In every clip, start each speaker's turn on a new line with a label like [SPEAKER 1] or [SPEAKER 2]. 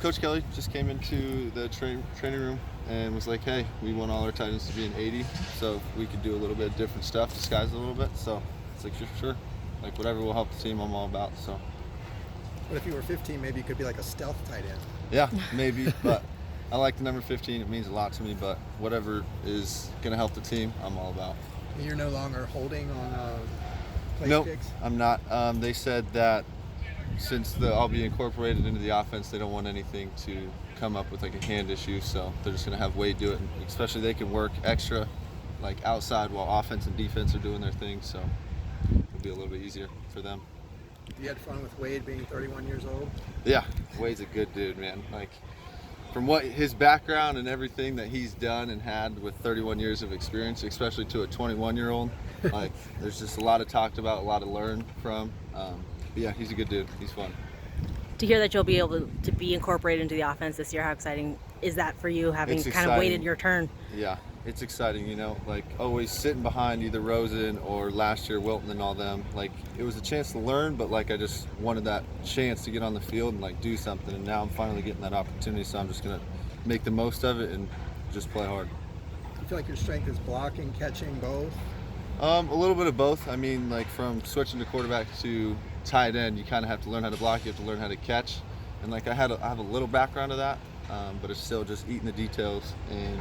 [SPEAKER 1] Coach Kelly just came into the training room and was like, hey, we want all our tight ends to be an 80, so if we could do a little bit of different stuff, disguise it a little bit. So it's like, sure. Like, whatever will help the team, I'm all about. So.
[SPEAKER 2] But if you were 15, maybe you could be like a stealth tight end.
[SPEAKER 1] Yeah, maybe, but I like the number 15. It means a lot to me, but whatever is going to help the team, I'm all about.
[SPEAKER 2] You're no longer holding on play
[SPEAKER 1] Nope,
[SPEAKER 2] kicks?
[SPEAKER 1] I'm not. They said that since I'll be incorporated into the offense, they don't want anything to come up with like a hand issue, so they're just going to have Wade do it. And especially they can work extra, like outside, while offense and defense are doing their thing, so it'll be a little bit easier for them.
[SPEAKER 2] You had fun with Wade being 31 years old?
[SPEAKER 1] Yeah, Wade's a good dude, man. Like, from what his background and everything that he's done and had with 31 years of experience, especially to a 21-year-old, like, there's just a lot to talk about, a lot to learn from. But yeah, he's a good dude. He's fun.
[SPEAKER 3] To hear that you'll be able to be incorporated into the offense this year, how exciting is that for you, having kind of waited your turn?
[SPEAKER 1] Yeah, it's exciting, like always sitting behind either Rosen or last year Wilton and all them. Like, it was a chance to learn, but like I just wanted that chance to get on the field and like do something, and now I'm finally getting that opportunity, so I'm just gonna make the most of it and just play hard.
[SPEAKER 2] Do you feel like your strength is blocking, catching, both?
[SPEAKER 1] A little bit of both. I mean, like, from switching to quarterback to tight end, you kind of have to learn how to block, you have to learn how to catch, and like I have a little background of that, but it's still just eating the details and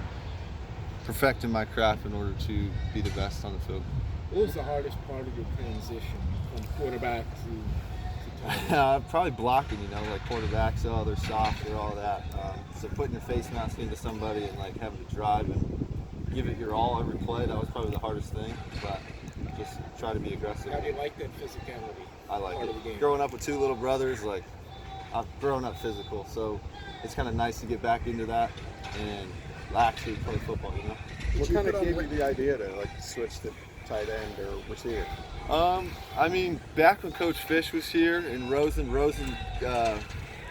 [SPEAKER 1] perfecting my craft in order to be the best on the field.
[SPEAKER 4] What was the hardest part of your transition from quarterback to tight end?
[SPEAKER 1] Probably blocking, like quarterbacks, they're soft, they're all that. So putting your face mask into somebody and like having to drive and give it your all every play, that was probably the hardest thing, but just try to be aggressive.
[SPEAKER 4] How do you like that physicality?
[SPEAKER 1] I like it. Growing up with two little brothers, like, I've grown up physical, so it's kind of nice to get back into that and actually play football,
[SPEAKER 5] What kind of gave you the idea to like switch to tight end or receiver?
[SPEAKER 1] I mean, back when Coach Fish was here and Rosen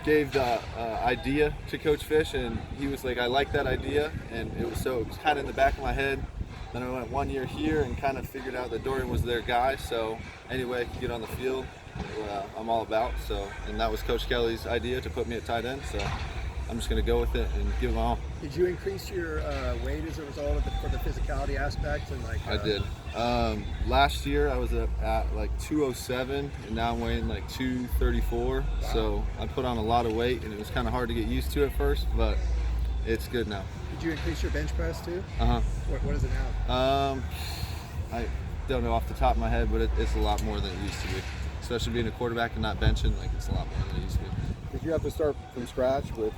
[SPEAKER 1] gave the idea to Coach Fish, and he was like, I like that idea, and it was kind of in the back of my head. Then I went 1 year here and kind of figured out that Dorian was their guy, so anyway I could get on the field, I'm all about. So, and that was Coach Kelly's idea to put me at tight end, so I'm just going to go with it and give it my all.
[SPEAKER 2] Did you increase your weight as a result of for the physicality aspect? And like
[SPEAKER 1] I did. Last year I was at like 207, and now I'm weighing like 234. Wow. So I put on a lot of weight, and it was kind of hard to get used to at first, but it's good now.
[SPEAKER 2] Did you increase your bench press too?
[SPEAKER 1] Uh-huh.
[SPEAKER 2] What is it now?
[SPEAKER 1] I don't know off the top of my head, but it's a lot more than it used to be. Especially being a quarterback and not benching, like, it's a lot more than it used to be.
[SPEAKER 5] Did you have to start from scratch with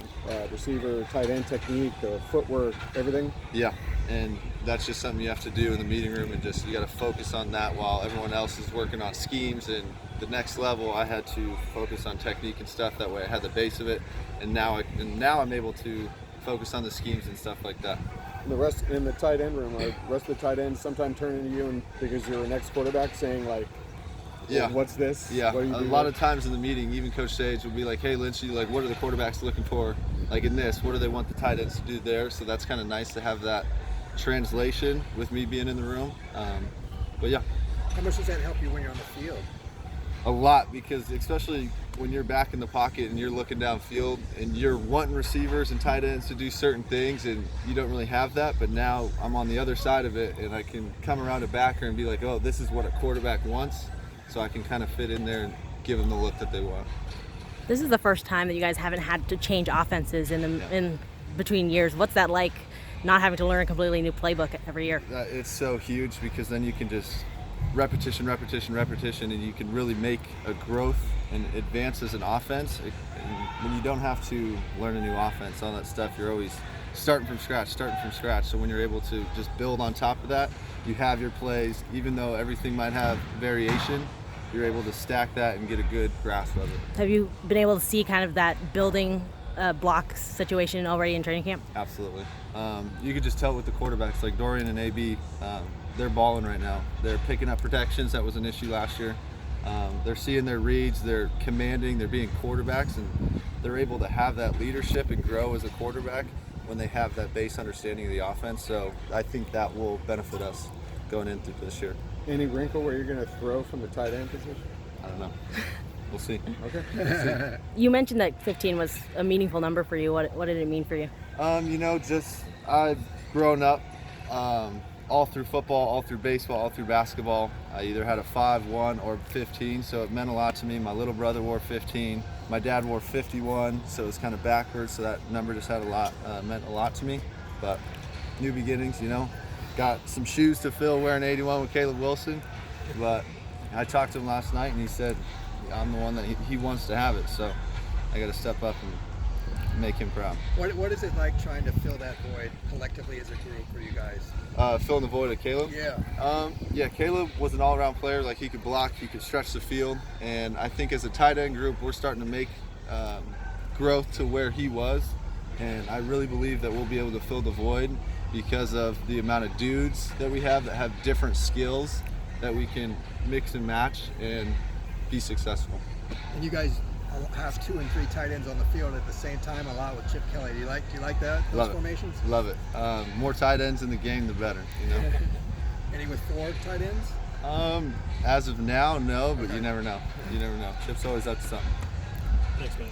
[SPEAKER 5] receiver, tight end technique, the footwork, everything?
[SPEAKER 1] Yeah, and that's just something you have to do in the meeting room, and just you got to focus on that while everyone else is working on schemes. And the next level, I had to focus on technique and stuff. That way, I had the base of it, and now I'm able to focus on the schemes and stuff like that.
[SPEAKER 5] And the rest in the tight end room, the rest of the tight ends sometimes turning to you and because you're an ex-quarterback, saying like,
[SPEAKER 1] yeah,
[SPEAKER 5] what's this?
[SPEAKER 1] Yeah,
[SPEAKER 5] what
[SPEAKER 1] a lot of times in the meeting, even Coach Sage will be like, hey, Lynch, like, what are the quarterbacks looking for? Like in this, what do they want the tight ends to do there? So that's kind of nice to have that translation with me being in the room. But yeah.
[SPEAKER 2] How much does that help you when you're on the field?
[SPEAKER 1] A lot, because especially when you're back in the pocket and you're looking downfield and you're wanting receivers and tight ends to do certain things, and you don't really have that, but now I'm on the other side of it and I can come around a backer and be like, oh, this is what a quarterback wants. So I can kind of fit in there and give them the look that they want.
[SPEAKER 3] This is the first time that you guys haven't had to change offenses in between years. What's that like, not having to learn a completely new playbook every year?
[SPEAKER 1] It's so huge, because then you can just repetition, and you can really make a growth and advance as an offense. And when you don't have to learn a new offense, all that stuff, you're always starting from scratch. So when you're able to just build on top of that, you have your plays, even though everything might have variation, you're able to stack that and get a good grasp of it.
[SPEAKER 3] Have you been able to see kind of that building block situation already in training camp?
[SPEAKER 1] Absolutely. You could just tell with the quarterbacks, like Dorian and AB, they're balling right now. They're picking up protections. That was an issue last year. They're seeing their reads, they're commanding, they're being quarterbacks, and they're able to have that leadership and grow as a quarterback when they have that base understanding of the offense. So I think that will benefit us going into this year.
[SPEAKER 5] Any wrinkle where you're going to throw from the tight end position?
[SPEAKER 1] I don't know. we'll see.
[SPEAKER 5] Okay.
[SPEAKER 3] You mentioned that 15 was a meaningful number for you. What did it mean for you?
[SPEAKER 1] Just I've grown up all through football, all through baseball, all through basketball. I either had a 5, 1, or 15, so it meant a lot to me. My little brother wore 15. My dad wore 51, so it was kind of backwards, so that number just had meant a lot to me. But new beginnings, got some shoes to fill wearing 81 with Caleb Wilson. But I talked to him last night, and he said I'm the one that he wants to have it, so I got to step up and make him proud.
[SPEAKER 2] What is it like trying to fill that void collectively as a group for you guys?
[SPEAKER 1] Filling the void of Caleb?
[SPEAKER 2] Yeah.
[SPEAKER 1] Caleb was an all-around player. Like, he could block, he could stretch the field, and I think as a tight end group, we're starting to make growth to where he was, and I really believe that we'll be able to fill the void because of the amount of dudes that we have that have different skills that we can mix and match and be successful.
[SPEAKER 2] And you guys have 2 and 3 tight ends on the field at the same time a lot with Chip Kelly. Do you like that? Those
[SPEAKER 1] Love
[SPEAKER 2] formations?
[SPEAKER 1] Love it. More tight ends in the game, the better.
[SPEAKER 2] Any with 4 tight ends?
[SPEAKER 1] As of now, no, but you never know. Chip's always up to something.
[SPEAKER 6] Thanks, man.